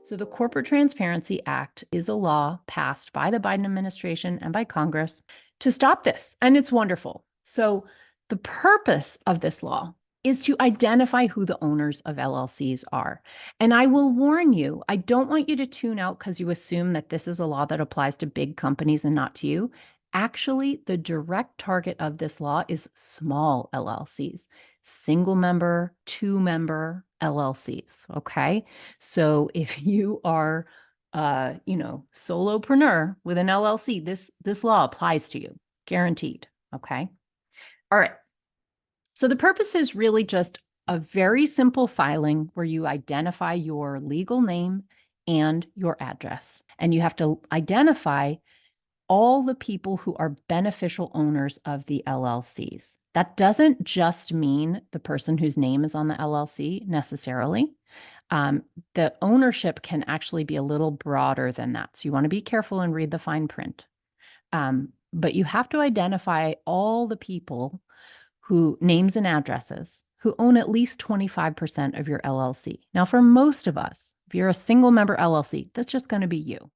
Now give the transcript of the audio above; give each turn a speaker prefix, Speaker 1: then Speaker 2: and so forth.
Speaker 1: So the Corporate Transparency Act is a law passed by the Biden administration and by Congress to stop this, and it's wonderful. So the purpose of this law is to identify who the owners of LLCs are. And I will warn you, I don't want you to tune out because you assume that this is a law that applies to big companies and not to you. Actually, the direct target of this law is small LLCs, single member, two member LLCs. Okay. So if you are, solopreneur with an LLC, this law applies to you, guaranteed. Okay. All right. So the purpose is really just a very simple filing where you identify your legal name and your address. And you have to identify all the people who are beneficial owners of the LLCs. That doesn't just mean the person whose name is on the LLC necessarily. The ownership can actually be a little broader than that. So you want to be careful and read the fine print. But you have to identify all the people who names and addresses who own at least 25% of your LLC. Now, for most of us, if you're a single member LLC, that's just going to be you.